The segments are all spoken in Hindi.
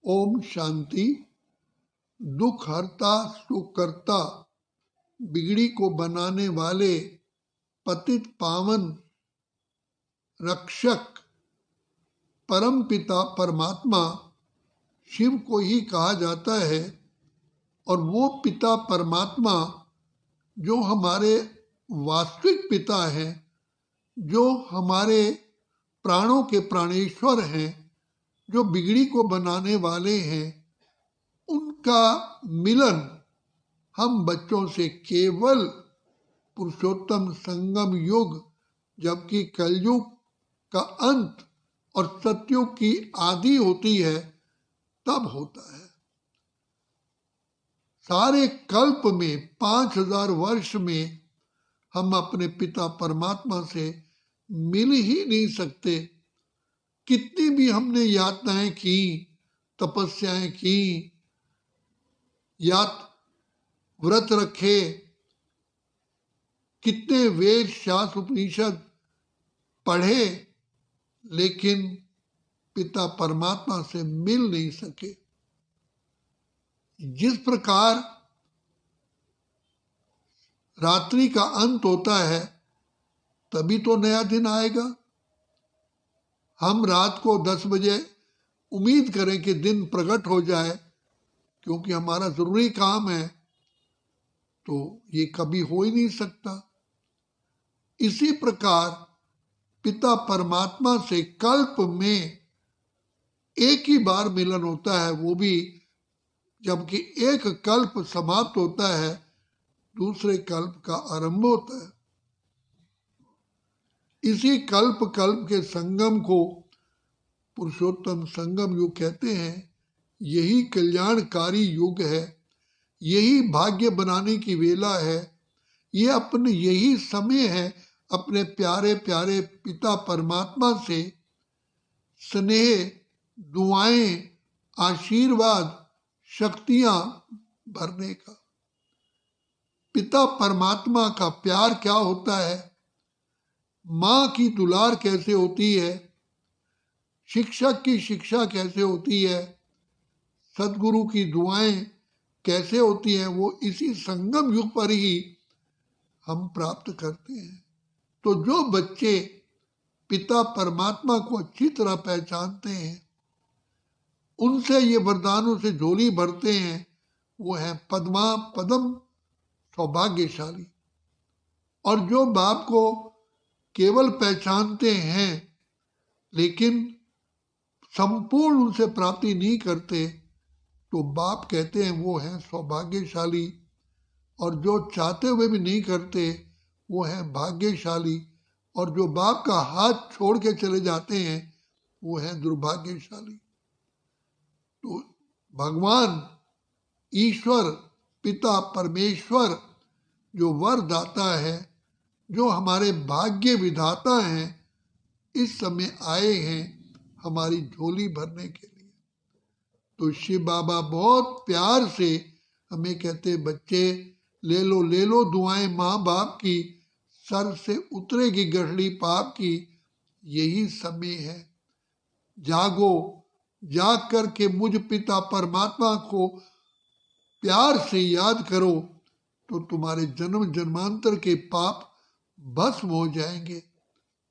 ओम शांति। दुख हरता सुख करता, बिगड़ी को बनाने वाले, पतित पावन रक्षक परम पिता परमात्मा शिव को ही कहा जाता है। और वो पिता परमात्मा जो हमारे वास्तविक पिता हैं, जो हमारे प्राणों के प्राणेश्वर हैं, जो बिगड़ी को बनाने वाले हैं, उनका मिलन हम बच्चों से केवल पुरुषोत्तम संगम युग, जबकि कलयुग का अंत और सतयुग की आदि होती है, तब होता है। सारे कल्प में 5000 वर्ष में हम अपने पिता परमात्मा से मिल ही नहीं सकते। कितनी भी हमने यातनाएं की, तपस्याएं की, व्रत रखे, कितने वेद शास्त्र उपनिषद पढ़े, लेकिन पिता परमात्मा से मिल नहीं सके। जिस प्रकार रात्रि का अंत होता है, तभी तो नया दिन आएगा। हम रात को 10 बजे उम्मीद करें कि दिन प्रकट हो जाए, क्योंकि हमारा जरूरी काम है, तो ये कभी हो ही नहीं सकता। इसी प्रकार पिता परमात्मा से कल्प में एक ही बार मिलन होता है, वो भी जबकि एक कल्प समाप्त होता है, दूसरे कल्प का आरंभ होता है। इसी कल्प के संगम को पुरुषोत्तम संगम युग कहते हैं। यही कल्याणकारी युग है, यही भाग्य बनाने की वेला है, ये अपने यही समय है अपने प्यारे प्यारे पिता परमात्मा से स्नेह, दुआएं, आशीर्वाद, शक्तियां भरने का। पिता परमात्मा का प्यार क्या होता है, माँ की दुलार कैसे होती है, शिक्षक की शिक्षा कैसे होती है, सदगुरु की दुआएं कैसे होती हैं, वो इसी संगम युग पर ही हम प्राप्त करते हैं। तो जो बच्चे पिता परमात्मा को अच्छी तरह पहचानते हैं, उनसे ये वरदानों से झोली भरते हैं, वो है पदम सौभाग्यशाली। और जो बाप को केवल पहचानते हैं लेकिन संपूर्ण उनसे प्राप्ति नहीं करते, तो बाप कहते हैं वो है सौभाग्यशाली। और जो चाहते हुए भी नहीं करते, वो है भाग्यशाली। और जो बाप का हाथ छोड़ के चले जाते हैं, वो है दुर्भाग्यशाली। तो भगवान ईश्वर पिता परमेश्वर जो वरदाता है, जो हमारे भाग्य विधाता हैं, इस समय आए हैं हमारी झोली भरने के लिए। तो शिव बाबा बहुत प्यार से हमें कहते, बच्चे ले लो दुआएं माँ बाप की, सर से उतरेगी गठड़ी पाप की, यही समय है। जागो, जाग करके मुझ पिता परमात्मा को प्यार से याद करो, तो तुम्हारे जन्म जन्मांतर के पाप भस्म हो जाएंगे,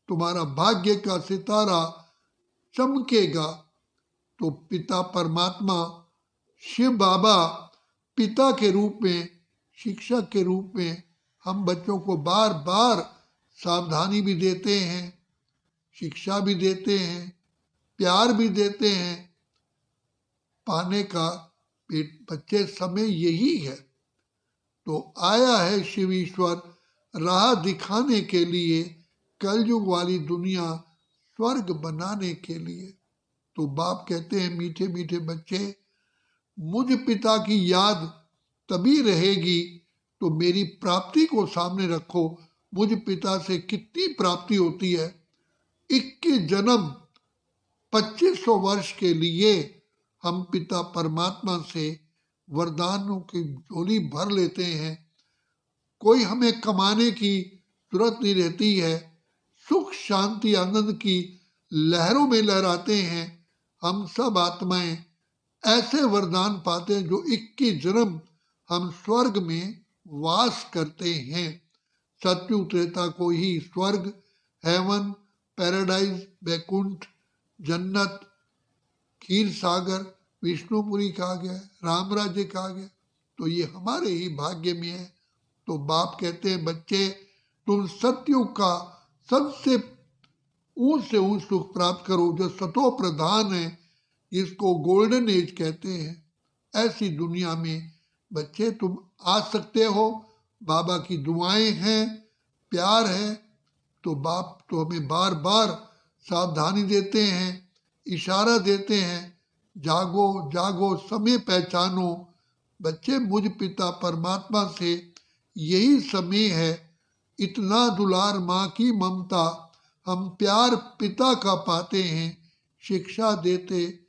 तुम्हारा भाग्य का सितारा चमकेगा। तो पिता परमात्मा शिव बाबा पिता के रूप में, शिक्षक के रूप में हम बच्चों को बार बार सावधानी भी देते हैं, शिक्षा भी देते हैं, प्यार भी देते हैं। पाने का बच्चे समय यही है। तो आया है शिव ईश्वर राह दिखाने के लिए, कलयुग वाली दुनिया स्वर्ग बनाने के लिए। तो बाप कहते हैं, मीठे मीठे बच्चे, मुझ पिता की याद तभी रहेगी तो मेरी प्राप्ति को सामने रखो। मुझ पिता से कितनी प्राप्ति होती है। 21 जन्म 2500 वर्ष के लिए हम पिता परमात्मा से वरदानों की झोली भर लेते हैं। कोई हमें कमाने की जरूरत नहीं रहती है। सुख शांति आनंद की लहरों में लहराते हैं हम सब आत्माएं ऐसे वरदान पाते हैं जो 21 जन्म हम स्वर्ग में वास करते हैं। सतयुग त्रेता को ही स्वर्ग, हेवन, पैराडाइज, बैकुंठ, जन्नत, खीर सागर, विष्णुपुरी कहा गया, राम राज्य कहा गया। तो ये हमारे ही भाग्य में है। तो बाप कहते हैं बच्चे तुम सतयुग का सबसे ऊंच से ऊंच सुख प्राप्त करो जो सतो प्रधान है, जिसको गोल्डन एज कहते हैं। ऐसी दुनिया में बच्चे तुम आ सकते हो। बाबा की दुआएं हैं, प्यार है। तो बाप तो हमें बार बार सावधानी देते हैं, इशारा देते हैं, जागो जागो समय पहचानो। बच्चे मुझ पिता परमात्मा से यही समय है, इतना दुलार माँ की ममता, हम प्यार पिता का पाते हैं। शिक्षा देते,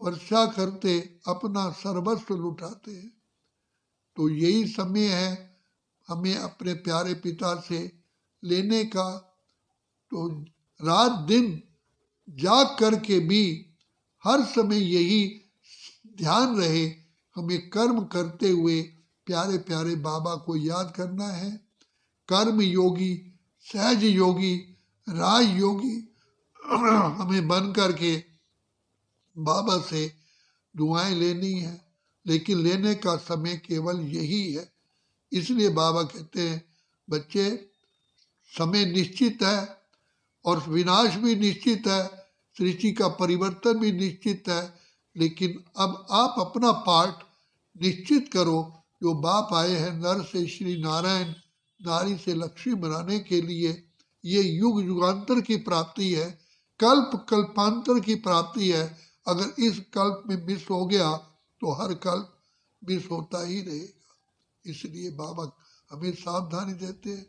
वर्षा करते, अपना सर्वस्व लुटाते हैं। तो यही समय है हमें अपने प्यारे पिता से लेने का। तो रात दिन जाग करके भी हर समय यही ध्यान रहे, हमें कर्म करते हुए प्यारे प्यारे बाबा को याद करना है। कर्म योगी, सहज योगी, राज योगी हमें बन करके बाबा से दुआएं लेनी है। लेकिन लेने का समय केवल यही है। इसलिए बाबा कहते हैं बच्चे समय निश्चित है और विनाश भी निश्चित है, सृष्टि का परिवर्तन भी निश्चित है। लेकिन अब आप अपना पार्ट निश्चित करो। जो बाप आए हैं नर से श्री नारायण, नारी से लक्ष्मी बनाने के लिए, ये युग युगांतर की प्राप्ति है, कल्प कल्पांतर की प्राप्ति है। अगर इस कल्प में मिस हो गया तो हर कल्प मिस होता ही रहेगा। इसलिए बाबा हमें सावधानी देते हैं।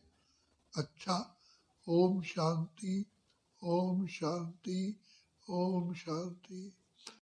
अच्छा, ओम शांति, ओम शांति, ओम शांति।